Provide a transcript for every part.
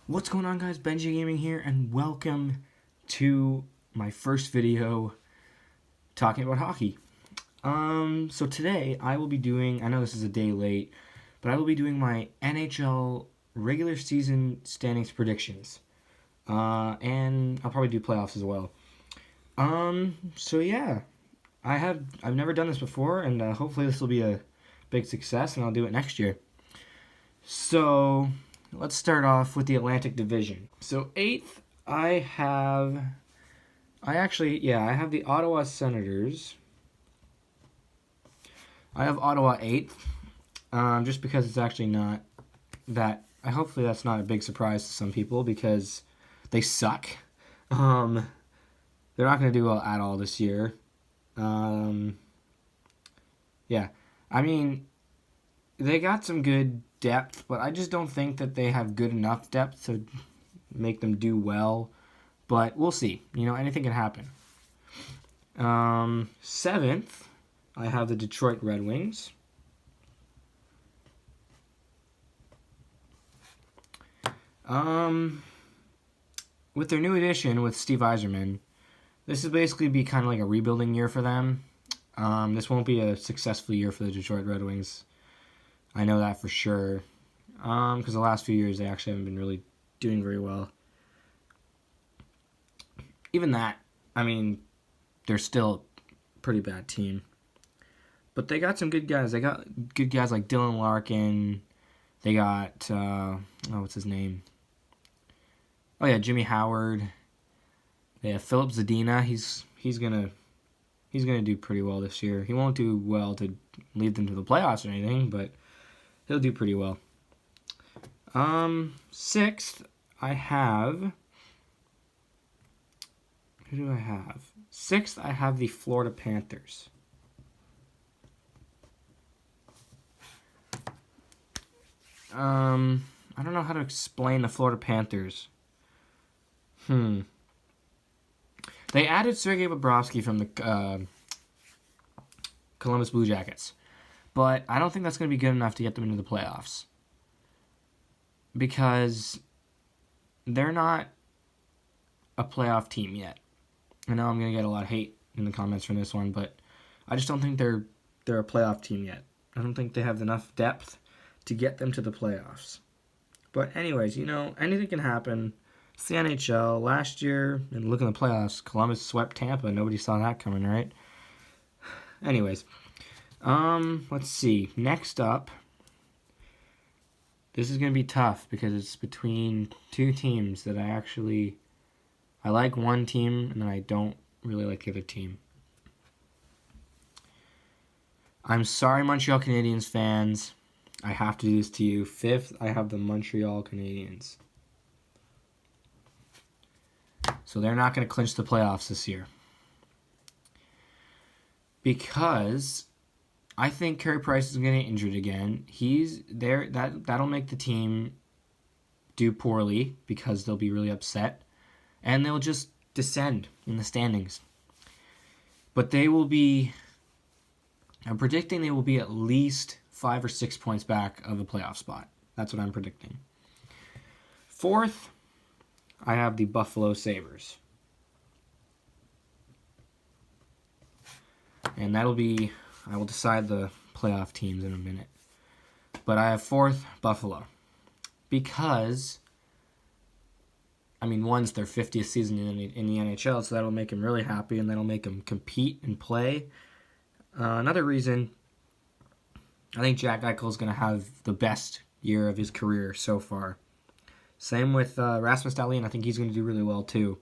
What's going on, guys? Benji Gaming here, and welcome to my first video talking about hockey. So today I will be doing, I know this is a day late, but I will be doing my NHL regular season standings predictions. And I'll probably do playoffs as well. So yeah, I've never done this before, and hopefully this will be a big success, and I'll do it next year. So let's start off with the Atlantic Division. So eighth, I have the Ottawa Senators. I have Ottawa eighth, just because it's actually not that. Hopefully that's not a big surprise to some people because they suck. They're not going to do well at all this year. Yeah, I mean, they got some good depth, but I just don't think that they have good enough depth to make them do well. But we'll see. Anything can happen. Seventh, I have the Detroit Red Wings. With their new addition with Steve Yzerman, this is basically be kind of like a rebuilding year for them. This won't be a successful year for the Detroit Red Wings. I know that for sure. Because the last few years they actually haven't been really doing very well. Even that, I mean, they're still a pretty bad team. But they got some good guys. They got good guys like Dylan Larkin. They got, what's his name? Oh yeah, Jimmy Howard. They have Philip Zadina. He's gonna do pretty well this year. He won't do well to lead them to the playoffs or anything, but he'll do pretty well. Sixth, I have. Who do I have? Sixth, I have the Florida Panthers. I don't know how to explain the Florida Panthers. They added Sergei Bobrovsky from the Columbus Blue Jackets, but I don't think that's going to be good enough to get them into the playoffs because they're not a playoff team yet. I know I'm going to get a lot of hate in the comments from this one, but I just don't think they're a playoff team yet. I don't think they have enough depth to get them to the playoffs. But anyways, anything can happen. It's the NHL. Last year, and look at the playoffs, Columbus swept Tampa. Nobody saw that coming, right? Anyways, let's see. Next up, this is going to be tough because it's between two teams that I like one team and then I don't really like the other team. I'm sorry, Montreal Canadiens fans. I have to do this to you. Fifth, I have the Montreal Canadiens. So they're not going to clinch the playoffs this year. Because I think Carey Price is going to get injured again. He's there. That'll make the team do poorly because they'll be really upset. And they'll just descend in the standings. But I'm predicting they will be at least 5 or 6 points back of a playoff spot. That's what I'm predicting. Fourth, I have the Buffalo Sabres. And I will decide the playoff teams in a minute. But I have fourth, Buffalo. Because, one's their 50th season in the NHL, so that'll make them really happy, and that'll make them compete and play. Another reason, I think Jack Eichel is going to have the best year of his career so far. Same with Rasmus Dahlin. I think he's going to do really well too.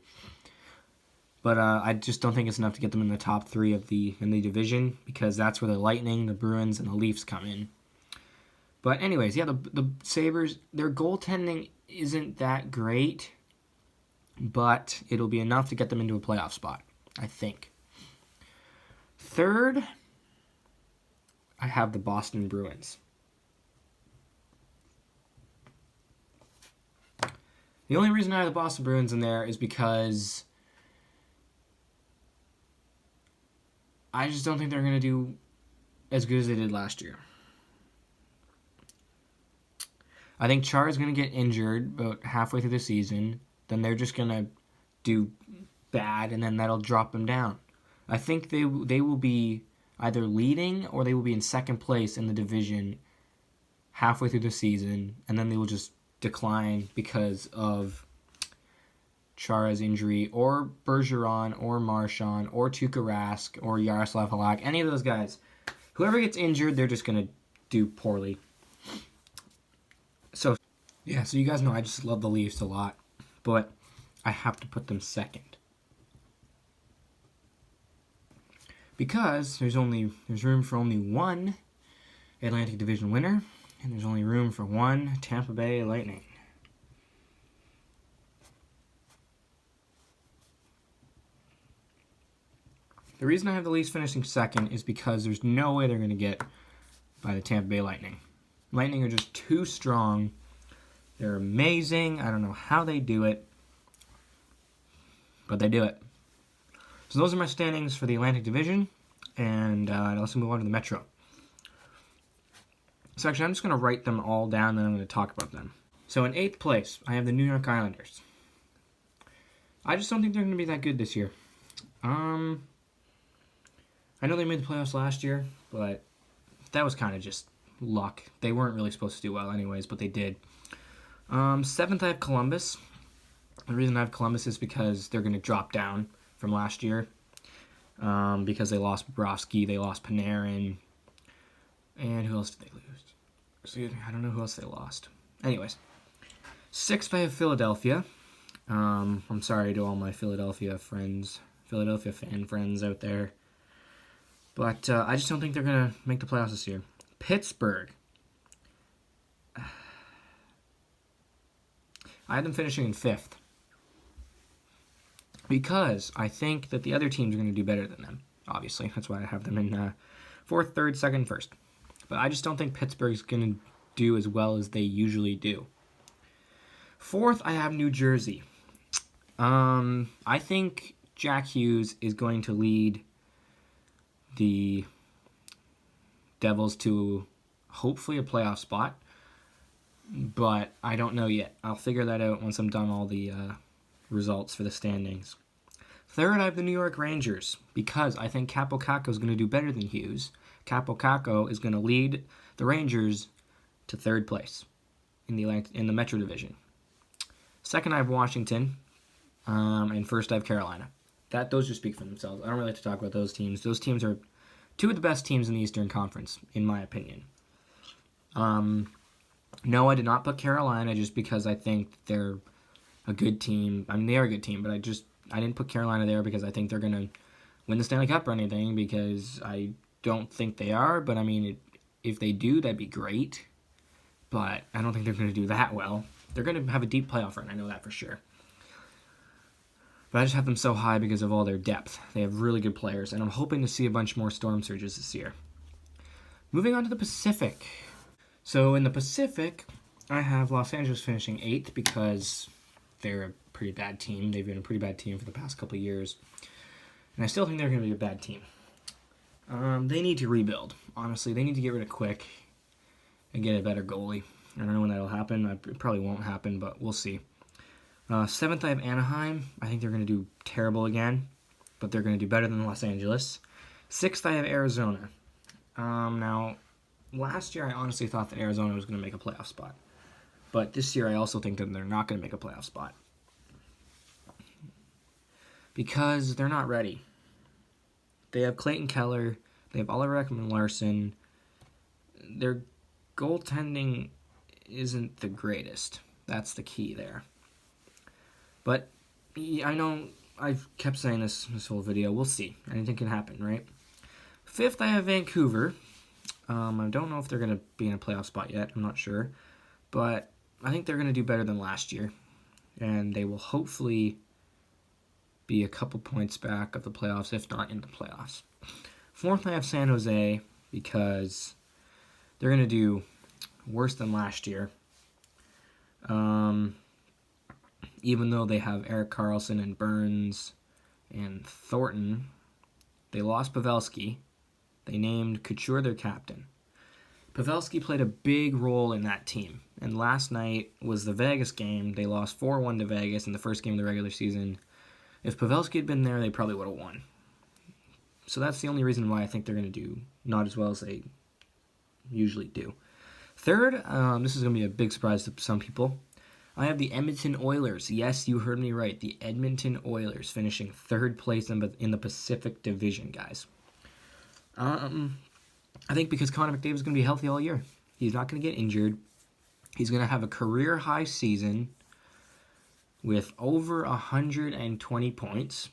But I just don't think it's enough to get them in the top three in the division because that's where the Lightning, the Bruins, and the Leafs come in. But anyways, yeah, the Sabres, their goaltending isn't that great, but it'll be enough to get them into a playoff spot, I think. Third, I have the Boston Bruins. The only reason I have the Boston Bruins in there is because I just don't think they're going to do as good as they did last year. I think Char is going to get injured about halfway through the season. Then they're just going to do bad, and then that'll drop them down. I think they will be either leading or they will be in second place in the division halfway through the season, and then they will just decline because of Chara's injury, or Bergeron, or Marchand, or Tuukka Rask, or Yaroslav Halak. Any of those guys. Whoever gets injured, they're just going to do poorly. So you guys know I just love the Leafs a lot, but I have to put them second. Because there's room for only one Atlantic Division winner, and there's only room for one Tampa Bay Lightning. The reason I have the Leafs finishing second is because there's no way they're going to get by the Tampa Bay Lightning. Lightning are just too strong. They're amazing. I don't know how they do it, but they do it. So those are my standings for the Atlantic Division, and let's move on to the Metro. So actually, I'm just going to write them all down, and then I'm going to talk about them. So in 8th place, I have the New York Islanders. I just don't think they're going to be that good this year. I know they made the playoffs last year, but that was kind of just luck. They weren't really supposed to do well anyways, but they did. 7th, I have Columbus. The reason I have Columbus is because they're going to drop down from last year, because they lost Bobrovsky, they lost Panarin, and who else did they lose? Excuse me, I don't know who else they lost. Anyways, 6th, I have Philadelphia. I'm sorry to all my Philadelphia fan friends out there, but I just don't think they're going to make the playoffs this year. Pittsburgh. I had them finishing in 5th. Because I think that the other teams are going to do better than them, obviously. That's why I have them in 4th, 3rd, 2nd, 1st. But I just don't think Pittsburgh's going to do as well as they usually do. 4th, I have New Jersey. I think Jack Hughes is going to lead the Devils to hopefully a playoff spot. But I don't know yet. I'll figure that out once I'm done all the results for the standings. 3rd, I have the New York Rangers, because I think Kaapo Kakko is going to do better than Hughes. Kaapo Kakko is going to lead the Rangers to 3rd place in the Metro Division. 2nd, I have Washington, and 1st, I have Carolina. Those just speak for themselves. I don't really have to talk about those teams. Those teams are two of the best teams in the Eastern Conference, in my opinion. No, I did not put Carolina just because I think they're a good team. I mean, they are a good team, but I didn't put Carolina there because I think they're going to win the Stanley Cup or anything, because I don't think they are. But, I mean, if they do, that'd be great. But I don't think they're going to do that well. They're going to have a deep playoff run. I know that for sure. But I just have them so high because of all their depth. They have really good players, and I'm hoping to see a bunch more Storm Surges this year. Moving on to the Pacific. So in the Pacific, I have Los Angeles finishing 8th because they're a pretty bad team. They've been a pretty bad team for the past couple of years. And I still think they're going to be a bad team. They need to rebuild. Honestly, they need to get rid of Quick and get a better goalie. I don't know when that'll happen. It probably won't happen, but we'll see. 7th, I have Anaheim. I think they're going to do terrible again, but they're going to do better than Los Angeles. 6th, I have Arizona. Now, last year I honestly thought that Arizona was going to make a playoff spot. But this year I also think that they're not going to make a playoff spot. Because they're not ready. They have Clayton Keller. They have Oliver Ekman-Larsson. Their goaltending isn't the greatest. That's the key there. But I know I've kept saying this whole video. We'll see. Anything can happen, right? 5th, I have Vancouver. I don't know if they're going to be in a playoff spot yet. I'm not sure. But I think they're going to do better than last year. And they will hopefully be a couple points back of the playoffs, if not in the playoffs. 4th, I have San Jose because they're going to do worse than last year. Even though they have Erik Karlsson and Burns and Thornton, they lost Pavelski. They named Couture their captain. Pavelski played a big role in that team. And last night was the Vegas game. They lost 4-1 to Vegas in the first game of the regular season. If Pavelski had been there, they probably would have won. So that's the only reason why I think they're going to do not as well as they usually do. Third, this is going to be a big surprise to some people. I have the Edmonton Oilers. Yes, you heard me right. The Edmonton Oilers finishing third place in the Pacific Division, guys. I think because Connor McDavid is going to be healthy all year. He's not going to get injured. He's going to have a career-high season with over 120 points,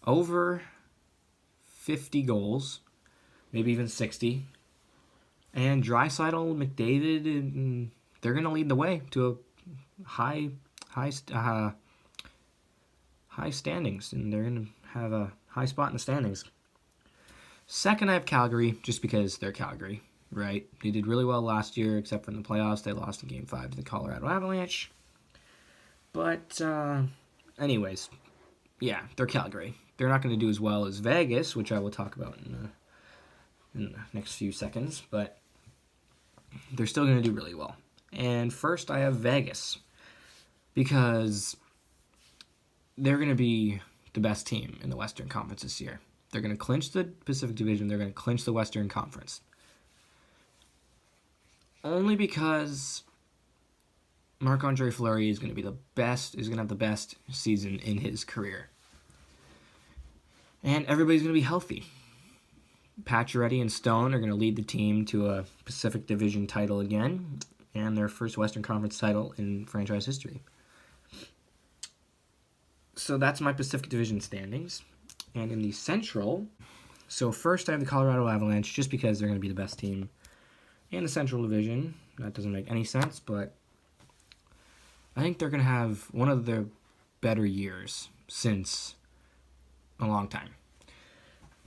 over 50 goals, maybe even 60. And Draisaitl, McDavid, they're going to lead the way to a high standings, and they're going to have a high spot in the standings. Second, I have Calgary, just because they're Calgary, right? They did really well last year, except for in the playoffs. They lost in Game 5 to the Colorado Avalanche. But, anyways, yeah, they're Calgary. They're not going to do as well as Vegas, which I will talk about in the next few seconds, but they're still going to do really well. And first, I have Vegas, because they're going to be the best team in the Western Conference this year. They're going to clinch the Pacific Division. They're going to clinch the Western Conference. Only because Marc-Andre Fleury is going to be the best, is going to have the best season in his career. And everybody's going to be healthy. Pacioretty and Stone are going to lead the team to a Pacific Division title again, and their first Western Conference title in franchise history. So that's my Pacific Division standings. And in the Central, so first I have the Colorado Avalanche, just because they're going to be the best team in the Central Division. That doesn't make any sense, but I think they're going to have one of their better years since a long time.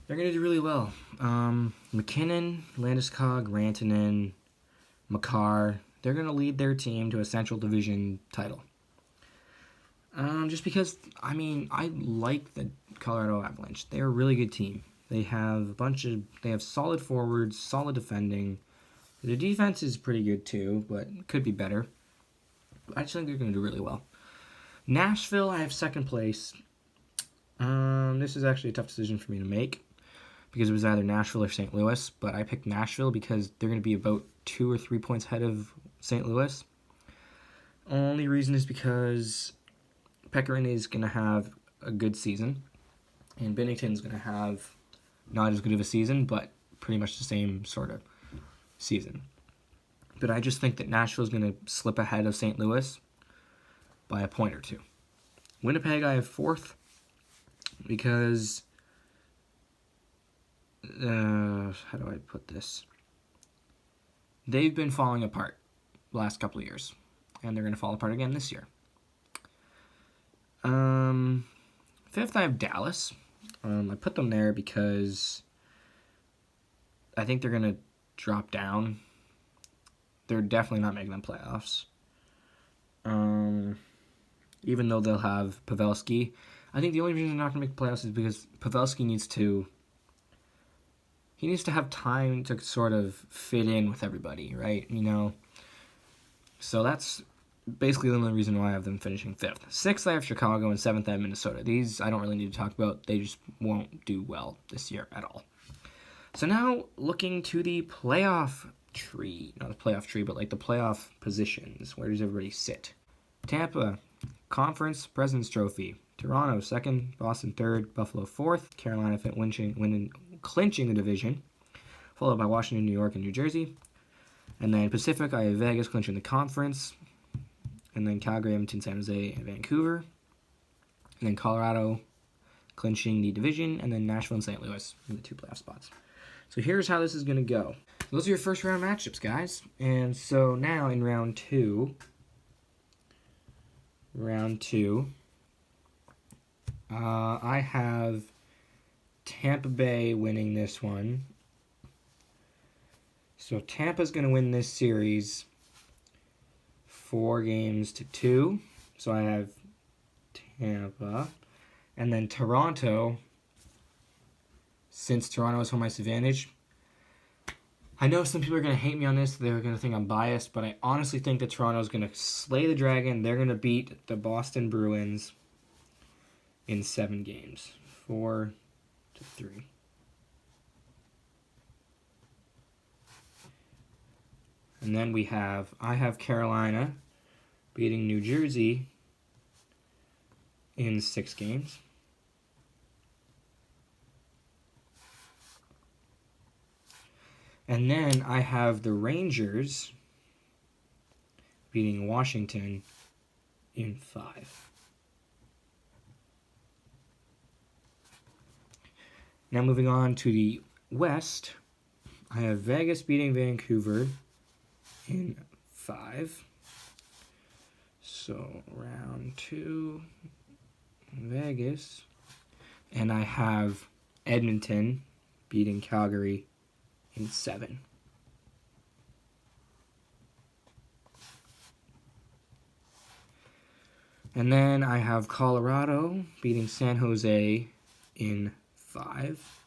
They're going to do really well. McKinnon, Landeskog, Rantanen, Makar, they're going to lead their team to a Central Division title. Just because, I like the Colorado Avalanche. They're a really good team. They have solid forwards, solid defending. Their defense is pretty good too, but could be better. I just think they're going to do really well. Nashville, I have second place. This is actually a tough decision for me to make, because it was either Nashville or St. Louis, but I picked Nashville because they're going to be about 2 or 3 points ahead of St. Louis. Only reason is because Pekkarin is going to have a good season, and Binnington's going to have not as good of a season, but pretty much the same sort of season. But I just think that Nashville's going to slip ahead of St. Louis by a point or two. Winnipeg, I have fourth, because how do I put this? They've been falling apart the last couple of years, and they're going to fall apart again this year. Fifth, I have Dallas. I put them there because I think they're going to drop down. They're definitely not making the playoffs. Even though they'll have Pavelski. I think the only reason they're not going to make the playoffs is because Pavelski needs to have time to sort of fit in with everybody, right? So that's basically the only reason why I have them finishing fifth. Sixth, I have Chicago, and seventh, I have Minnesota. These I don't really need to talk about. They just won't do well this year at all. So now, looking to the playoff tree. Not the playoff tree, but like the playoff positions. Where does everybody sit? Tampa, Conference President's Trophy. Toronto, second. Boston, third. Buffalo, fourth. Carolina, clinching the division. Followed by Washington, New York, and New Jersey. And then Pacific, I have Vegas clinching the conference. And then Calgary, Edmonton, San Jose, and Vancouver. And then Colorado clinching the division. And then Nashville and St. Louis in the 2 playoff spots. So here's how this is going to go. Those are your first round matchups, guys. And so now in round two, I have Tampa Bay winning this one. So Tampa's going to win this series 4-2. So I have Tampa. And then Toronto, since Toronto has home ice advantage, I know some people are going to hate me on this. They're going to think I'm biased, but I honestly think that Toronto's going to slay the Dragon. They're going to beat the Boston Bruins in 7 games. 4-3. And then I have Carolina beating New Jersey in 6 games. And then I have the Rangers beating Washington in 5. Now moving on to the West, I have Vegas beating Vancouver in 5. So round 2, Vegas. And I have Edmonton beating Calgary in 7. And then I have Colorado beating San Jose in 5.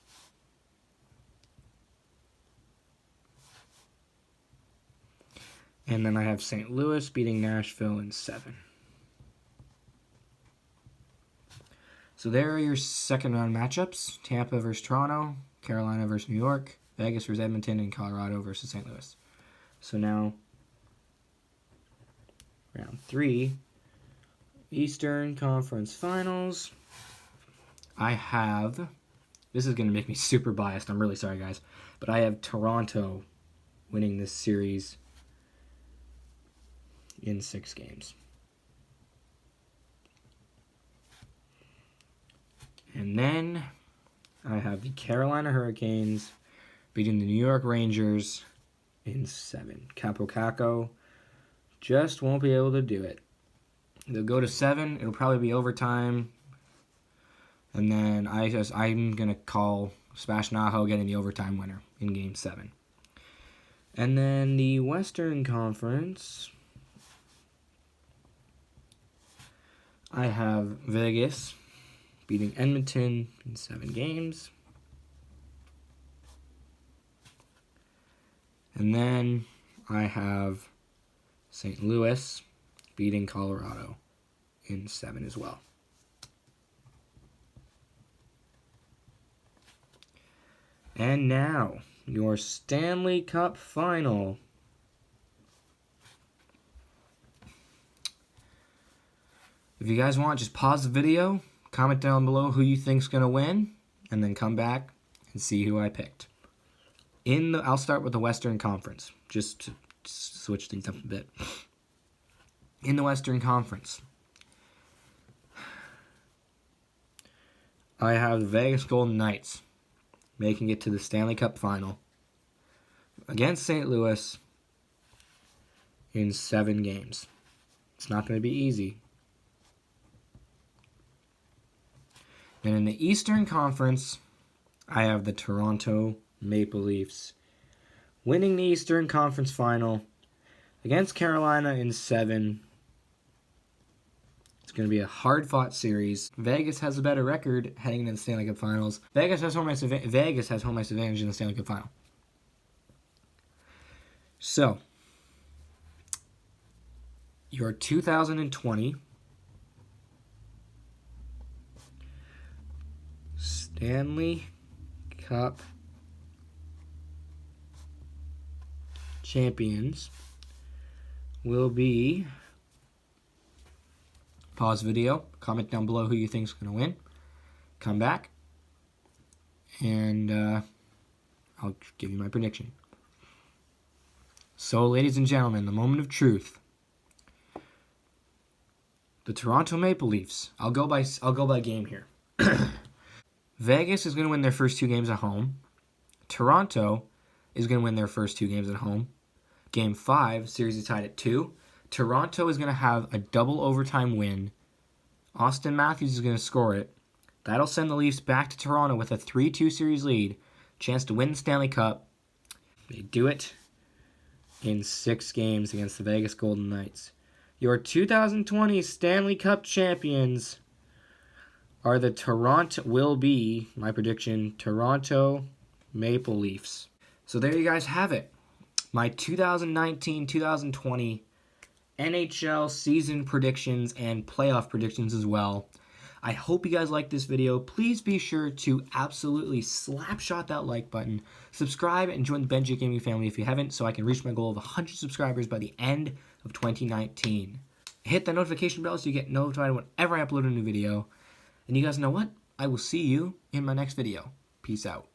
And then I have St. Louis beating Nashville in 7. So there are your second round matchups. Tampa versus Toronto, Carolina versus New York, Vegas versus Edmonton, and Colorado versus St. Louis. So now, round 3, Eastern Conference Finals. I have, this is going to make me super biased. I'm really sorry, guys. But I have Toronto winning this series in 6 games. And then I have the Carolina Hurricanes beating the New York Rangers in 7. Capo Caco just won't be able to do it. They'll go to 7. It'll probably be overtime. And then I'm going to call Sebastian Aho getting the overtime winner in Game 7. And then the Western Conference, I have Vegas beating Edmonton in 7 games. And then I have St. Louis beating Colorado in 7 as well. And now, your Stanley Cup Final. If you guys want, just pause the video, comment down below who you think's going to win, and then come back and see who I picked. I'll start with the Western Conference, just to switch things up a bit. In the Western Conference, I have the Vegas Golden Knights making it to the Stanley Cup Final against St. Louis in 7 games. It's not going to be easy. And in the Eastern Conference, I have the Toronto Maple Leafs winning the Eastern Conference Final against Carolina in 7. It's going to be a hard-fought series. Vegas has a better record heading into the Stanley Cup Finals. Vegas has home ice advantage in the Stanley Cup Final. So, your 2020 Stanley Cup champions will be, pause video, comment down below who you think is going to win, come back, and I'll give you my prediction. So, ladies and gentlemen, the moment of truth. The Toronto Maple Leafs. I'll go by game here. Vegas is going to win their first 2 games at home. Toronto is going to win their first 2 games at home. Game 5, series is tied at 2. Toronto is going to have a double overtime win. Austin Matthews is going to score it. That'll send the Leafs back to Toronto with a 3-2 series lead. Chance to win the Stanley Cup. They do it in 6 games against the Vegas Golden Knights. Your 2020 Stanley Cup champions are my prediction, Toronto Maple Leafs. So there you guys have it. My 2019-2020 NHL season predictions and playoff predictions as well. I hope you guys liked this video. Please be sure to absolutely slapshot that like button. Subscribe and join the Benji Gaming family if you haven't, so I can reach my goal of 100 subscribers by the end of 2019. Hit the notification bell so you get notified whenever I upload a new video. And you guys know what? I will see you in my next video. Peace out.